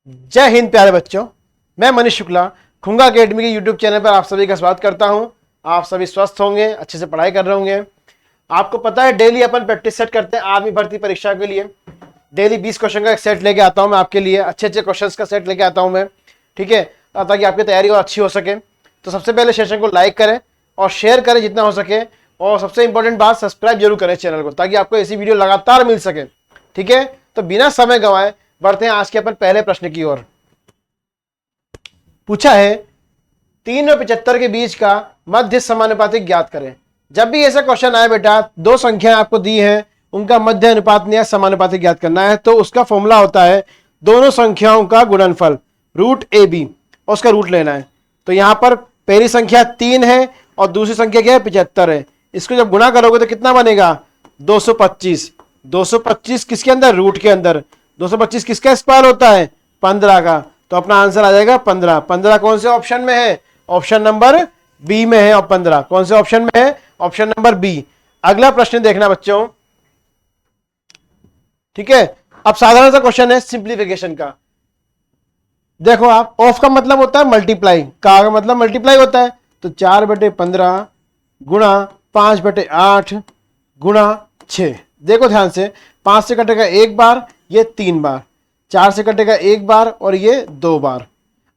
जय हिंद प्यारे बच्चों, मैं मनीष शुक्ला खुंगा अकेडमी के यूट्यूब चैनल पर आप सभी का स्वागत करता हूं। आप सभी स्वस्थ होंगे, अच्छे से पढ़ाई कर रहे होंगे। आपको पता है डेली अपन प्रैक्टिस सेट करते हैं आर्मी भर्ती परीक्षा के लिए। डेली 20 क्वेश्चन का एक सेट लेके आता हूं मैं आपके लिए, अच्छे अच्छे क्वेश्चंस का सेट लेके आता हूं मैं, ठीक है, ताकि आपकी तैयारी और अच्छी हो सके। तो सबसे पहले सेशन को लाइक करें और शेयर करें जितना हो सके, और सबसे इंपॉर्टेंट बात, सब्सक्राइब जरूर करें चैनल को, ताकि आपको ऐसी वीडियो लगातार मिल सके, ठीक है। तो बिना समय गंवाए बढ़ते हैं आज के अपन पहले प्रश्न की ओर। पूछा है 3 और 75 के बीच का मध्य समानुपातिक ज्ञात करें। जब भी ऐसा क्वेश्चन आए बेटा, दो संख्या आपको दी है, उनका मध्य अनुपात या समानुपातिक ज्ञात करना है, तो उसका फॉर्मूला होता है दोनों संख्याओं का गुणनफल रूट ए बी, और उसका रूट लेना है। तो यहां पर पहली संख्या 3 है और दूसरी संख्या क्या है, 75 है। इसको जब गुणा करोगे तो कितना बनेगा, 225। 225 किसके अंदर, रूट के अंदर। 225 किसका स्क्वायर होता है, 15 का। तो अपना आंसर आ जाएगा 15। 15 कौन से ऑप्शन में है, ऑप्शन नंबर बी में है। और 15 कौन से ऑप्शन में है, ऑप्शन नंबर बी। अगला प्रश्न देखना बच्चों, ठीक है। अब साधारण सा क्वेश्चन है सिंप्लीफिकेशन का। देखो आप, ऑफ का मतलब होता है मल्टीप्लाई, का मतलब मल्टीप्लाई होता है। तो 4/15 गुणा 5/8 गुणा 6। देखो ध्यान से, 5 से कटेगा एक बार, ये 3 बार। 4 से कटेगा एक बार और ये 2 बार।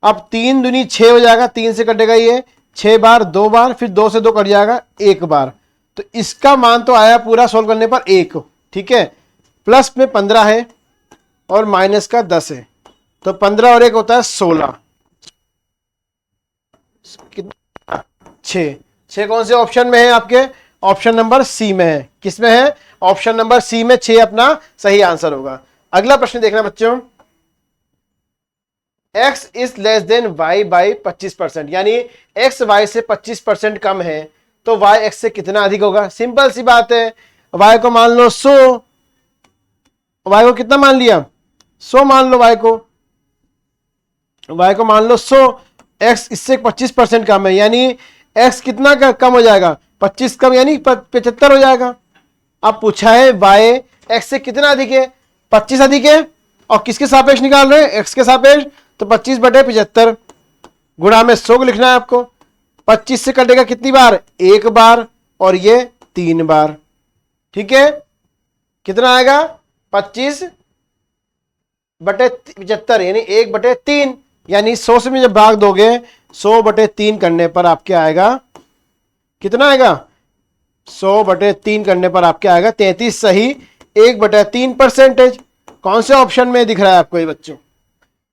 अब 3 दूनी 6 हो जाएगा, 3 से कटेगा ये 6 बार, 2 बार, फिर 2 से 2 कट जाएगा एक बार। तो इसका मान तो आया पूरा सोल्व करने पर 1, ठीक है। प्लस में 15 है और माइनस का 10 है, तो 15 और 1 होता है 16। 6। 6 कौन से ऑप्शन में है आपके, ऑप्शन नंबर सी में है। किस में है, ऑप्शन नंबर सी में 6 अपना सही आंसर होगा। अगला प्रश्न देखना बच्चों, x is less than y by 25%, यानी x y से 25% कम है, तो y x से कितना अधिक होगा। सिंपल सी बात है, y को मान लो 100, y को कितना मान लिया, 100 मान लो y को मान लो 100। x इससे 25% कम है, यानी x कितना कम हो जाएगा, 25 कम यानी 75 हो जाएगा। अब पूछा है y x से कितना अधिक है, 25 अधिक है, और किसके सापेक्ष निकाल रहे हैं, x के सापेक्ष। तो 25/75 गुणा में 100 को लिखना है आपको। 25 से कटेगा कितनी बार, एक बार, और ये 3 बार, ठीक है। कितना आएगा, 25/75 यानी 1/3, यानी 100 से में जब भाग दोगे 100/3 करने पर आपके आएगा, कितना आएगा, 100/3 करने पर आपके आएगा 33 सही, 1/3%। कौन से ऑप्शन में दिख रहा है आपको ये बच्चों,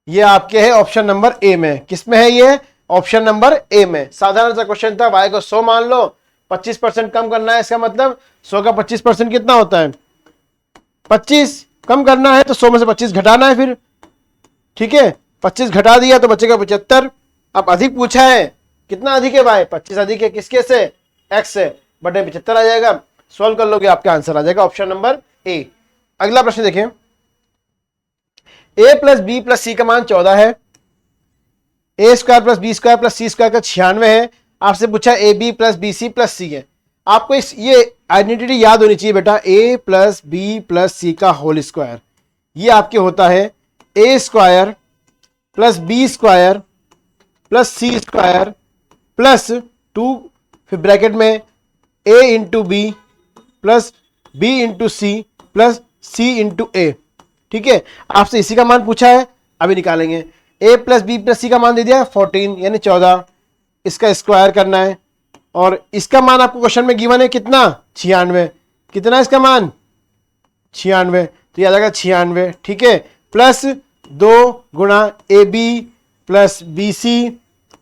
ये आपके है ऑप्शन नंबर ए में। किस में है ये, ऑप्शन नंबर ए में। साधारण सा क्वेश्चन था, y को 100 मान लो, 25% कम करना है, इसका मतलब 100 का 25% कितना होता है, 25 कम करना है, तो 100 में से 25 घटाना है फिर, ठीक है। 25 घटा दिया तो बचेगा 75। अब अधिक पूछा है, कितना अधिक है भाई, 25 अधिक है, किसके से, x से, बटे 75 आ जाएगा। सॉल्व कर लोगे आपका आंसर आ जाएगा ऑप्शन नंबर ए। अगला प्रश्न देखें, a plus B plus C का मान 14 है, a square plus B square plus C square का 96 है। आपसे पूछा A B plus B C plus C है। आपको इस ये आइडेंटिटी याद होनी चाहिए बेटा, a plus B plus C का होल स्क्वायर, ये आपके होता है a square plus B square plus C square plus 2, फिर ब्रैकेट में a into B plus b into C plus c into A, ठीक है। आपसे इसी का मान पूछा है, अभी निकालेंगे। a plus B plus C का मान दे दिया 14 यानी 14, इसका स्क्वायर करना है, और इसका मान आपको क्वेश्चन में गिवन है कितना, 96। कितना इसका मान, 96, तो ये आ जाएगा 96, ठीक है। प्लस 2 गुणा A B plus B C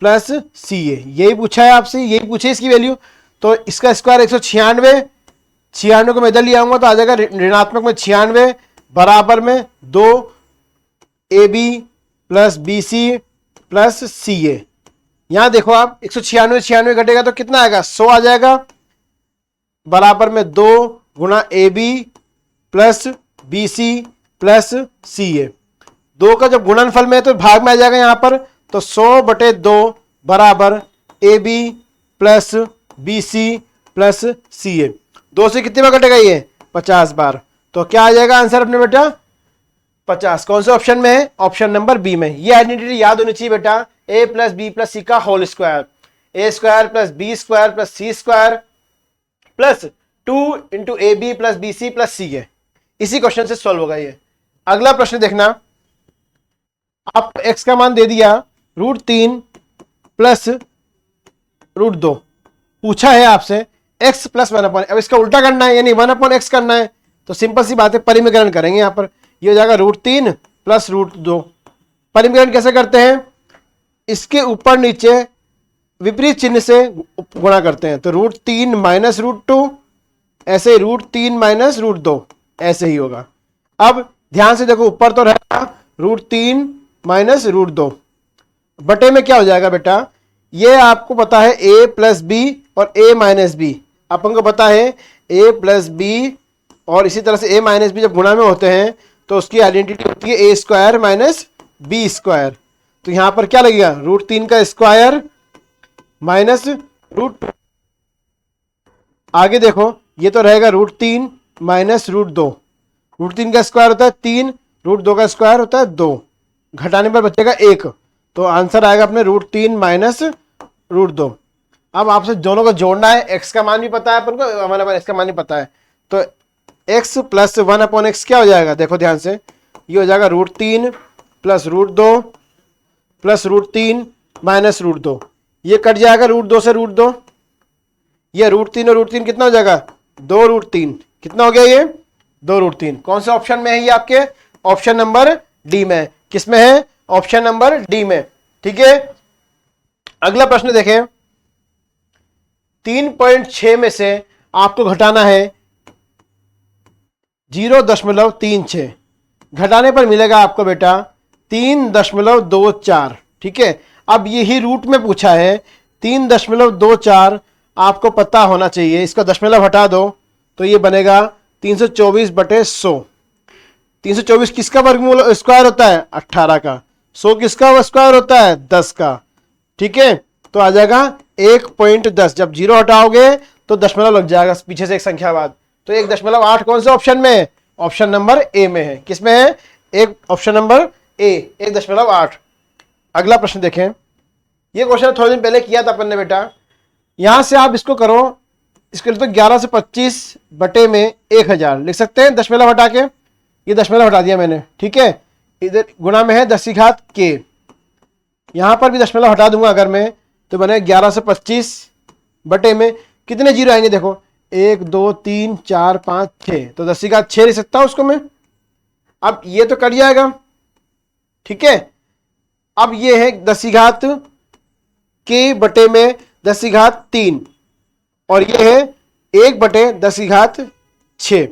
plus C A, यही पूछा है आपसे, यही पूछे इसकी वैल्यू। तो इसका स्क्वायर 196, 96 को मैं इधर ले आऊंगा तो आ जाएगा ऋणात्मक में 96 बराबर में 2 A B plus B C plus C A. यहां देखो आप, 196 घटेगा तो कितना आएगा, 100 आ जाएगा, बराबर में 2 गुणा A B plus B C plus C A. 2 का जब गुणनफल में है तो भाग में आ जाएगा यहां पर, तो 100/2 बराबर A B plus B C plus C A. 2 से कितने बार कटेगा ये, 50 बार। तो क्या आ जाएगा आंसर अपने बेटा, 50। कौन से ऑप्शन में है? ऑप्शन नंबर बी में। ये आइडेंटिटी याद होनी चाहिए बेटा, a plus B plus C का whole square, A square plus B square plus C square plus 2 into A B plus B C plus C है। इसी क्वेश्चन से सॉल्व होगा ये। अगला प्रश्न देखना, आप x का मान दे दिया √3 प्लस √2, पूछा है आपसे x प्लस 1/, अब इसका उल्टा करना है यानी 1/x करना है, तो सिंपल सी बात है, परिमीकरण करेंगे। यहां पर ये हो जाएगा √3 प्लस √2। परिमीकरण कैसे करते हैं? इसके ऊपर नीचे विपरीत चिन्ह से गुणा करते हैं, तो √3 माइनस √2, ऐसे ही √3 माइनस √2, ऐसे ही होगा। अब ध्यान से देखो, ऊपर तो रहेगा √3 माइनस √2, बटे में क्या हो जाएगा बेटा? ये आपको पता है a प्लस बी और a माइनस बी, अपन को पता है a प्लस बी और इसी तरह से a माइनस बी जब गुणा में होते हैं तो उसकी आइडेंटिटी होती है a square minus b square. तो यहां पर क्या लगेगा? √3 का स्क्वायर माइनस √2। आगे देखो, ये तो रहेगा √3 माइनस √2, √3 का स्क्वायर होता है 3, √2 का स्क्वायर होता है 2, घटाने पर बचेगा 1, तो आंसर आएगा अपने √3 माइनस √2। अब आपसे दोनों को जोड़ना है, x का मान भी पता है अपन को, 1/x का मान भी पता है, तो x प्लस 1/x क्या हो जाएगा? देखो ध्यान से, ये हो जाएगा √3 प्लस √2 प्लस √3 माइनस √2, ये कट जाएगा √2 से √2, ये √3 और √3 कितना हो जाएगा? 2√3, कितना हो गया ये? 2√3। कौन से ऑप्शन में है ये? आपके ऑप्शन नंबर डी में। किस में है? ऑप्शन नंबर डी में। ठीक है, अगला प्रश्न देखें, 3.6 में से आपको घटाना है 0.36, घटाने पर मिलेगा आपको बेटा 3.24। ठीक है, अब यही रूट में पूछा है, 3.24 आपको पता होना चाहिए, इसका दशमलव हटा दो तो ये बनेगा 324/100। 324 किसका वर्गमूल स्क्वायर होता है? 18 का। 100 किसका स्क्वायर होता है? 10 का। ठीक है, तो आ जाएगा 1.10, जब 0 हटाओगे तो दशमलव लग जाएगा पीछे से एक संख्या बाद, तो 1.8 कौन से ऑप्शन में है? ऑप्शन नंबर ए में है। किस में है? एक ऑप्शन नंबर ए, 1.8। अगला प्रश्न देखें, ये क्वेश्चन थोड़े दिन पहले किया था अपन ने बेटा, यहां से आप इसको करो, इसके लिए तो 11 से 25 बटे में 1000 लिख सकते हैं, दशमलव हटा के, ये दशमलव हटा दिया मैंने। ठीक है, इधर गुणा में है 10⁻k, यहां पर भी दशमलव हटा दूंगा अगर मैं, तो बने 11 से 25 बटे में कितने जीरो आएंगे? देखो 1 2 3 4 5 6, तो 10⁻6 लिख सकता हूं उसको मैं। अब ये तो कट जाएगा, ठीक है, अब ये है 10⁻k बटे में 10⁻3 और ये है 1/10⁻6।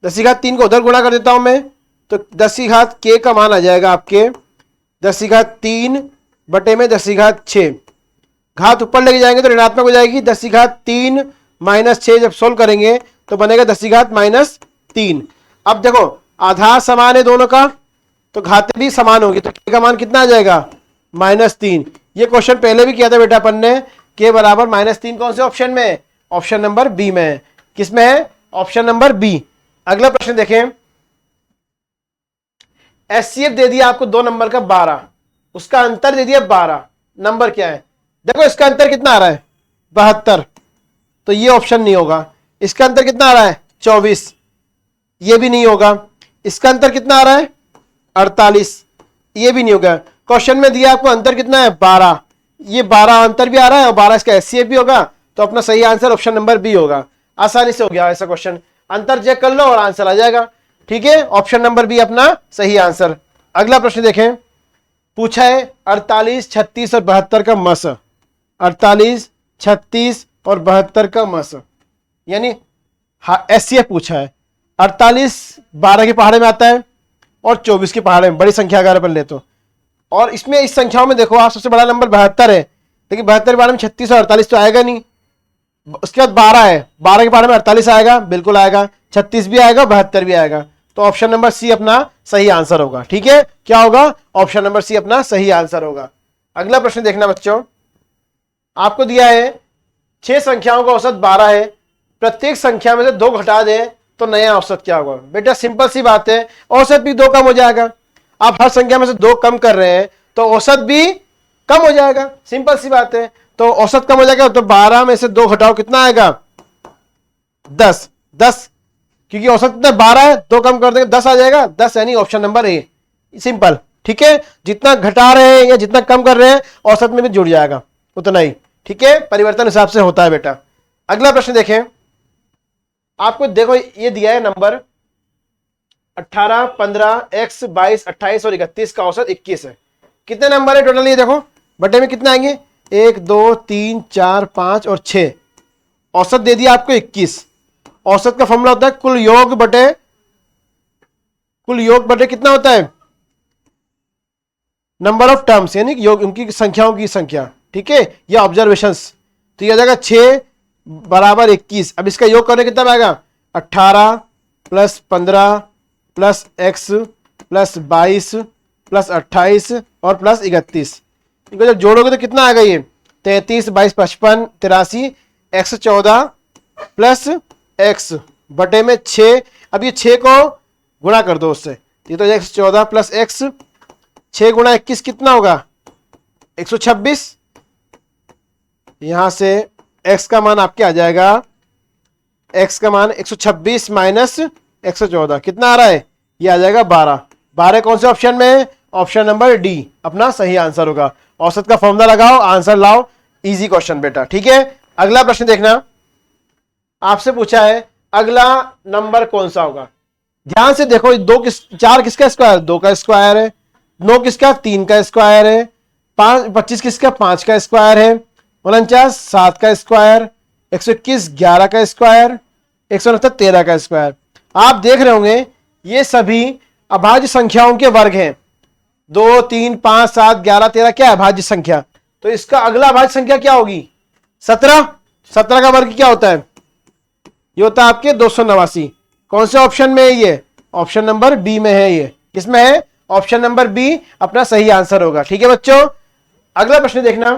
10⁻3 को उधर गुणा कर देता हूं मैं, तो 10k का मान आ जाएगा आपके 10⁻3 बटे में 10⁻6, घात ऊपर लेके जाएंगे तो ऋणात्मक हो जाएगी। 10⁻3 माइनस 6 जब सोल्व करेंगे तो बनेगा 10⁻−3। अब देखो आधार समान है दोनों का, तो घातें भी समान होगी, तो k का मान कितना आ जाएगा? -3। ये क्वेश्चन पहले भी किया था बेटा अपन ने, k बराबर -3 कौन से ऑप्शन में है? ऑप्शन नंबर बी में है। किस में है? Option number B. अगला प्रश्न देखें, एचसीएफ दे दिया आपको 2 नंबर का 12, उसका अंतर दे दिया 12, नंबर क्या है? देखो इसका अंतर कितना आ रहा है? 72, तो ये ऑप्शन नहीं होगा। इसका अंतर कितना आ रहा है? 24, ये भी नहीं होगा। इसका अंतर कितना आ रहा है? 48, ये भी नहीं होगा। क्वेश्चन में दिया आपको अंतर कितना है? 12, ये 12 अंतर भी आ रहा है और 12 इसका एचसीएफ भी होगा, तो अपना सही आंसर ऑप्शन नंबर बी होगा। आसानी से हो गया ऐसा क्वेश्चन, अंतर चेक कर लो और आंसर आ जाएगा। ठीक है, ऑप्शन नंबर बी अपना सही आंसर। अगला प्रश्न देखें, पूछा है 48, 36 और 72 का मस। 48, 36 और 72 का मस, यानी एचसीएफ पूछा है। 48 12 के पहाड़े में आता है और 24 के पहाड़े में, बड़ी संख्या अगर अपन ले तो, और इसमें इस संख्याओं में देखो आप सबसे बड़ा नंबर 72 है, लेकिन 72 के बारे में 36 और 48 तो आएगा नहीं। उसके बाद 12 है, 12 के बारे में 48 आएगा, बिल्कुल आएगा, 36 भी आएगा, 72 भी आएगा, तो ऑप्शन नंबर सी अपना सही आंसर होगा। ठीक है, क्या होगा? ऑप्शन नंबर सी अपना सही आंसर होगा। अगला प्रश्न देखना बच्चों, आपको दिया है 6 संख्याओं का औसत 12 है, प्रत्येक संख्या में से 2 घटा दें तो नया औसत क्या होगा बेटा? सिंपल सी बात है, औसत भी 2 कम हो जाएगा। आप हर संख्या में से 2 कम कर रहे हैं तो औसत भी कम हो जाएगा, सिंपल सी बात है। तो औसत कम हो जाएगा तो 12 में से 2 घटाओ कितना आएगा? 10। 10 क्योंकि औसत कितना 12 है, 2 कम कर देंगे 10 आ जाएगा, 10 यानी ऑप्शन नंबर ए, सिंपल। ठीक है, जितना घटा रहे हैं या जितना कम कर रहे हैं औसत में भी जुड़ जाएगा उतना ही। ठीक है, परिवर्तन हिसाब से होता है बेटा। अगला प्रश्न देखें, आपको देखो ये दिया है नंबर 18, 15, x, 22, 28 और 31 का औसत 21 है। कितने नंबर है टोटल? ये देखो बटे में कितने आएंगे? 1, 2, 3, 4, 5 और 6। औसत दे दिया आपको 21। औसत का फॉर्मूला होता है कुल योग बटे कितना होता है? नंबर ऑफ टर्म्स, यानी योग उनकी संख्याओं की संख्या। ठीक है, या ऑब्जर्वेशंस। तो ये आ जाएगा 6 बराबर 21। अब इसका योग करने कितना आएगा? 18 plus 15 plus x plus 22 plus 28 और प्लस 31। इनको जब जोड़ोगे तो कितना आएगा? ये 33, 22, 55, 83, x14 प्लस x बटे में 6। अब ये 6 को गुणा कर दो उससे, ये तो x14 प्लस x, 6 गुणा 21 कितना होगा? 126। यहां से x का मान आपके आ जाएगा, x का मान 126 माइनस 114 कितना आ रहा है? ये आ जाएगा 12। 12 कौन से ऑप्शन में है? ऑप्शन नंबर डी अपना सही आंसर होगा। औसत का फॉर्मूला लगाओ, आंसर लाओ, इजी क्वेश्चन बेटा। ठीक है, अगला प्रश्न देखना, आपसे पूछा है अगला नंबर कौन सा होगा। ध्यान से देखो, 4 किसका स्क्वायर? 2 का स्क्वायर है। 9 किसका? 3 का स्क्वायर है। 25 किसका? 5 का स्क्वायर है। 49 7 का स्क्वायर। 121 11 का स्क्वायर। 169 13 का स्क्वायर। आप देख रहे होंगे ये सभी अभाज्य संख्याओं के वर्ग हैं। 2, 3, 5, 7, 11, 13 क्या है? अभाज्य संख्या। तो इसका अगला अभाज्य संख्या क्या होगी? 17। 17 का वर्ग क्या होता है? ये होता है आपके 289। कौन से ऑप्शन में है ये? ऑप्शन नंबर बी में है। ये किसमें है? ऑप्शन नंबर बी अपना सही आंसर होगा। ठीक है बच्चों, अगला प्रश्न देखना,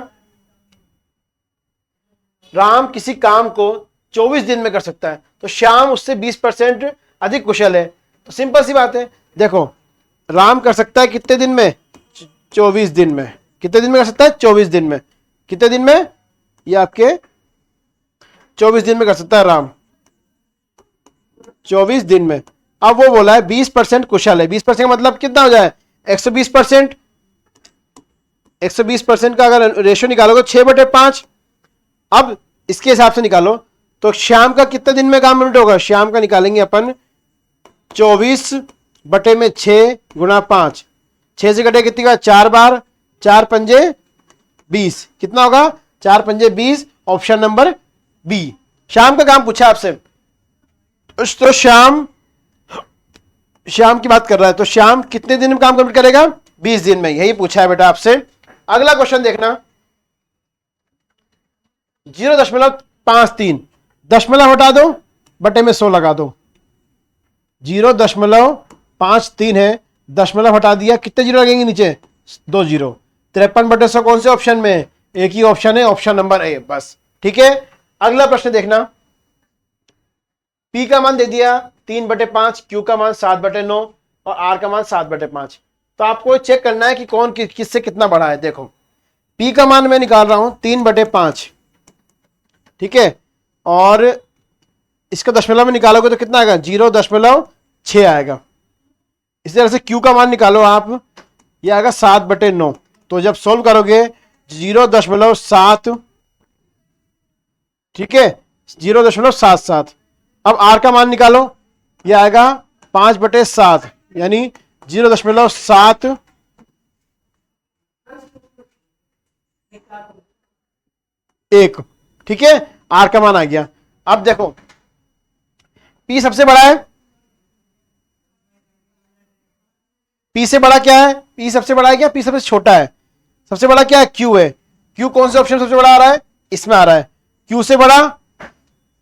राम किसी काम को 24 दिन में कर सकता है तो श्याम उससे 20% अधिक कुशल है। तो सिंपल सी बात है, देखो राम कर सकता है कितने दिन में? 24 दिन में। कितने दिन में कर सकता है? 24 दिन में। कितने दिन में? ये आपके 24 दिन में कर सकता है राम, 24 दिन में। अब वो बोला है 20% कुशल है। 20% का मतलब कितना हो जाए? 120%। 120% का अगर रेशियो निकालोगे 6/5। अब इसके हिसाब से निकालो तो श्याम का कितने दिन में काम कंप्लीट होगा? श्याम का निकालेंगे अपन 24/6 गुणा 5। 6 से कटे कितनी का? 4 बार, 4 पंजे 20। कितना होगा? 4 पंजे 20। Option number B. श्याम का काम पूछा आपसे तो श्याम की बात कर रहा है तो श्याम कितने दिन में काम कंप्लीट करेगा? 20 दिन में। यही पूछा है बेटा आपसे। अगला क्वेश्चन देखना, 0.53 दशमलव हटा दो बटे में 100 लगा दो। 0.53 है, दशमलव हटा दिया, कितने जीरो लगेंगे नीचे? 2 जीरो। 53/100 कौन से ऑप्शन में है? एक ही ऑप्शन है, ऑप्शन नंबर ए, बस। ठीक है, अगला प्रश्न देखना, P का मान दे दिया 3/5, Q का मान 7/9 और R का मान 7/5। तो आपको चेक करना है कि कौन किससे कितना बड़ा है। देखो P का मान मैं निकाल रहा हूं 3/5, ठीक है, और इसका दशमलव में निकालोगे तो कितना आएगा? 0.6 आएगा। इसी तरह से Q का मान निकालो आप, ये आएगा 7/9। तो जब सोल्व करोगे 0.7, ठीक है, 0.77। अब R का मान निकालो, ये आएगा 5/7 यानी 0.7 1। ठीक है, R का मान आ गया। अब देखो P सबसे बड़ा है, P से बड़ा क्या है? P सबसे बड़ा है क्या? P सबसे छोटा है। सबसे बड़ा क्या है? Q है। Q कौन से ऑप्शन सबसे बड़ा आ रहा है? इसमें आ रहा है। Q से बड़ा,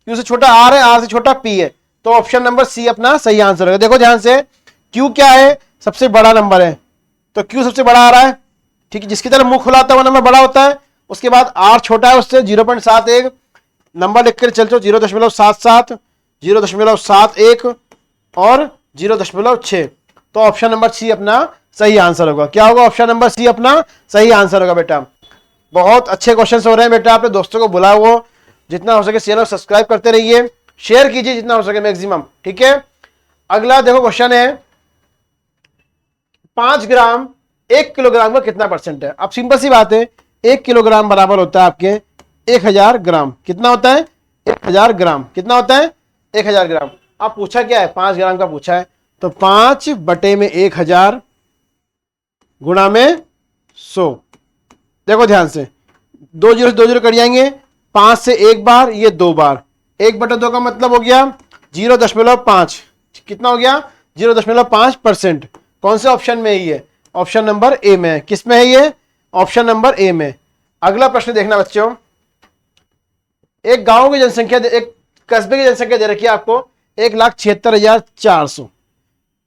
Q से छोटा R है, R से छोटा P है। तो ऑप्शन नंबर सी अपना सही आंसर है। देखो ध्यान से, Q क्या है? सबसे बड़ा नंबर है, तो Q सबसे बड़ा आ रहा है, ठीक है। जिसकी तरफ मुंह खुला होता है वो नंबर बड़ा होता है। उसके बाद R छोटा है उससे 0.71, नंबर लिख कर चल चो 0.77, 0.71 और 0.6। तो ऑप्शन नंबर सी अपना सही आंसर होगा। क्या होगा? ऑप्शन नंबर सी अपना सही आंसर होगा बेटा। बहुत अच्छे क्वेश्चन हो रहे हैं बेटा। अपने दोस्तों को बुलाओ, वो जितना हो सके चैनल सब्सक्राइब करते रहिए, शेयर कीजिए जितना हो सके मैक्सिमम। ठीक है, अगला देखो क्वेश्चन है 5 ग्राम 1 किलोग्राम का कितना परसेंट है? अब सिंपल सी बात है, 1 किलोग्राम बराबर होता है आपके 1000 ग्राम। कितना होता है? 1000 ग्राम। कितना होता है? 1000 ग्राम। अब पूछा क्या है? 5 ग्राम का पूछा है, तो 5 बटे में 1000 गुणा में 100। देखो ध्यान से, 2 जीरो से 2 जीरो कट जाएंगे, 5 से 1 बार, ये 2 बार, 1/2 का मतलब हो गया 0.5। कितना हो गया? 0.5%। कौन से ऑप्शन में है ये? ऑप्शन नंबर ए में है। किस में है ये? ऑप्शन नंबर ए में। अगला प्रश्न देखना बच्चों, एक गांव की जनसंख्या, एक कस्बे की जनसंख्या दे रखी है आपको 1,76,400।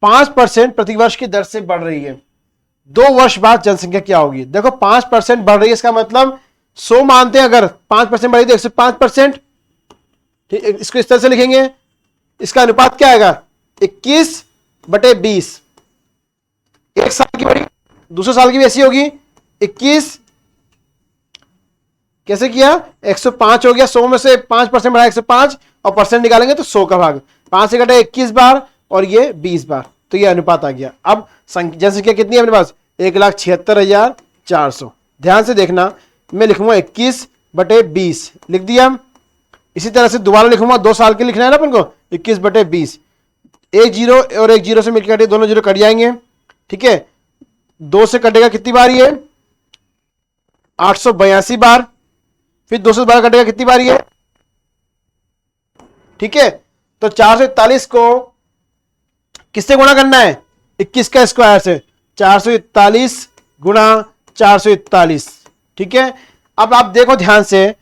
5% प्रतिवर्ष की दर से बढ़ रही है। 2 वर्ष बाद जनसंख्या क्या होगी? देखो 5% बढ़ रही है, इसका मतलब 100 मानते हैं, अगर 5% बढ़ी तो 105%। ठीक, इसको इस तरह से लिखेंगे। इसका अनुपात क्या आएगा? 21/20। एक साल की बढ़ी, दूसरे साल की भी ऐसी होगी 21। कैसे किया? 105 हो गया, 100 में से 5% बढ़ा 105, और परसेंट निकालेंगे तो 100 का भाग, 5 से घटे 21 बार और ये 20 बार, तो ये अनुपात आ गया। अब जनसंख्या कितनी है अपने पास? 1,76,400। ध्यान से देखना, मैं लिखूंगा 21/20 लिख दिया। इसी तरह से दोबारा लिखूंगा, 2 साल के लिखना है ना अपन को, 21/20। एक जीरो और एक जीरो से मिलकर दोनों जीरो कट जाएंगे। ठीक है, 2 से कटेगा कितनी बार? ये 882 बार। फिर 212 कटेगा कितनी बार? ये, ठीक है, तो 441 को किससे गुणा करना है? 21 का स्क्वायर से। 441 गुणा 441। ठीक है, अब आप देखो ध्यान से,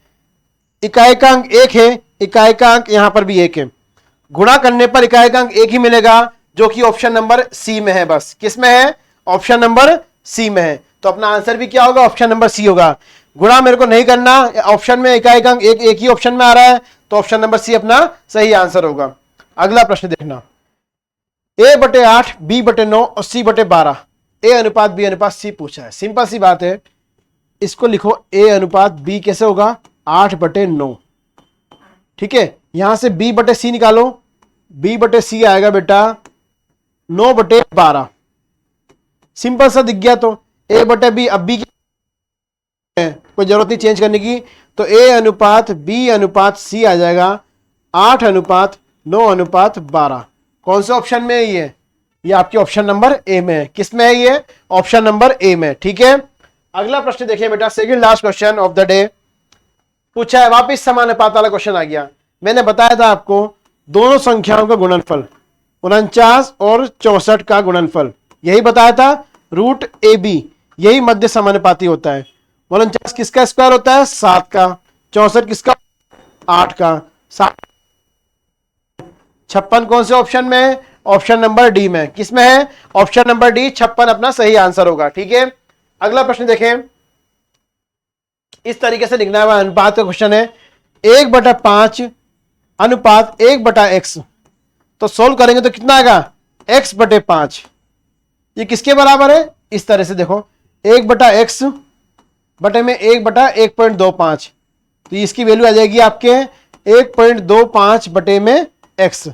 इकाई का अंक 1 है, इकाई का अंक यहां पर भी 1 है। गुणा करने पर इकाई का अंक 1 ही मिलेगा, जो कि ऑप्शन नंबर सी में है। बस किस में है? ऑप्शन नंबर सी में है। तो अपना आंसर भी क्या होगा? ऑप्शन नंबर सी होगा। गुणा मेरे को नहीं करना, ऑप्शन में इकाई का अंक एक ही ऑप्शन में आ रहा है, तो ऑप्शन नंबर सी अपना सही आंसर होगा। अगला प्रश्न देखना, A/8, B/9 और C/12, ए अनुपात बी अनुपात सी पूछा है। सिंपल सी बात है, इसको लिखो A अनुपात B कैसे होगा? 8/9। ठीक है, यहां से B/C निकालो, B/C आएगा बेटा 9/12। सिंपल सा दिख गया। तो A/B, अब B कोई जरूरत नहीं चेंज करने की, तो A अनुपात B अनुपात C आ जाएगा 8:9:12। कौन से ऑप्शन में है ये आपके ऑप्शन नंबर ए में है। किस में है ये? ऑप्शन नंबर ए में। ठीक है, अगला प्रश्न देखिए बेटा, second last question of the day पूछा है, वापिस समानुपात वाला क्वेश्चन आ गया। मैंने बताया था आपको दोनों संख्याओं का गुणनफल 49 और 64 का गुणनफल, यही बताया था, रूट AB, यही मध्य समानुपाती होता है। 49 किसका स्क्वायर होता है? 7 का। 64 किसका? 8 का। 56 कौन से ऑप्शन में है? ऑप्शन नंबर डी में। किस में है? ऑप्शन नंबर डी, 56 अपना सही आंसर होगा। ठीक है, अगला प्रश्न देखें, इस तरीके से लिखना है, अनुपात का क्वेश्चन है, 1/5 अनुपात 1/x। तो सोल्व करेंगे तो कितना आएगा? x/5। ये किसके बराबर है? इस तरह से देखो, 1/x बटे में 1/1.25, तो इसकी वैल्यू आ जाएगी आपके 1.25 बटे में x।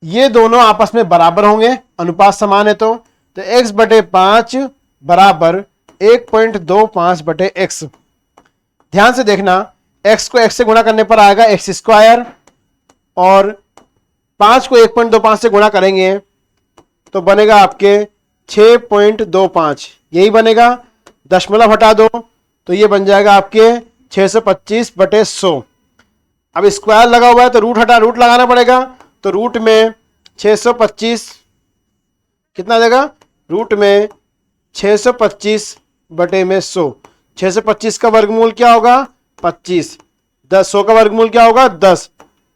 ये दोनों आपस में बराबर होंगे, अनुपात समान है, तो x/5 बराबर 1.25 बटे x। ध्यान से देखना, x को x से गुणा करने पर आएगा x², और 5 को 1.25 से गुणा करेंगे तो बनेगा आपके 6.25, यही बनेगा। दशमलव हटा दो तो ये बन जाएगा आपके 625/100। अब स्क्वायर लगा हुआ है तो रूट लगाना पड़ेगा, तो रूट में 625 कितना आ जाएगा? रूट में 625/100। 625 का वर्गमूल क्या होगा? 25। 100 का वर्गमूल क्या होगा? 10।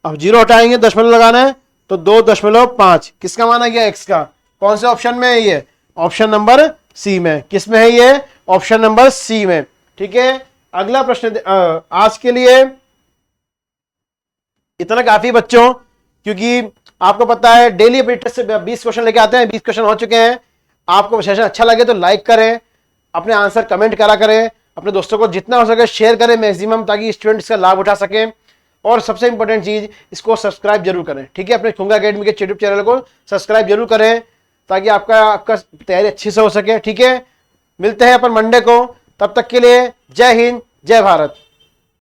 अब जीरो हटाएंगे, दशमलव लगाना है, तो 2.5। किसका माना गया? x का। कौन से ऑप्शन में है ये? ऑप्शन नंबर सी में। किस में है ये? ऑप्शन नंबर सी में। ठीक है, अगला प्रश्न आज के लिए इतना काफी बच्चों। क्योंकि आपको पता है डेली अपने टेस्ट से 20 क्वेश्चन लेके आते हैं, 20 क्वेश्चन हो चुके हैं। आपको सेशन अच्छा लगे तो लाइक करें, अपने आंसर कमेंट करा करें, अपने दोस्तों को जितना हो सके शेयर करें मैक्सिमम, ताकि स्टूडेंट इसका लाभ उठा सकें। और सबसे इंपॉर्टेंट चीज, इसको सब्सक्राइब जरूर करें, ठीक है। अपने खुंगा अकेडमी के यूट्यूब चैनल को सब्सक्राइब जरूर करें, ताकि आपका तैयारी अच्छी से हो सके, ठीक है। मिलते हैं अपन मंडे को, तब तक के लिए जय हिंद, जय भारत।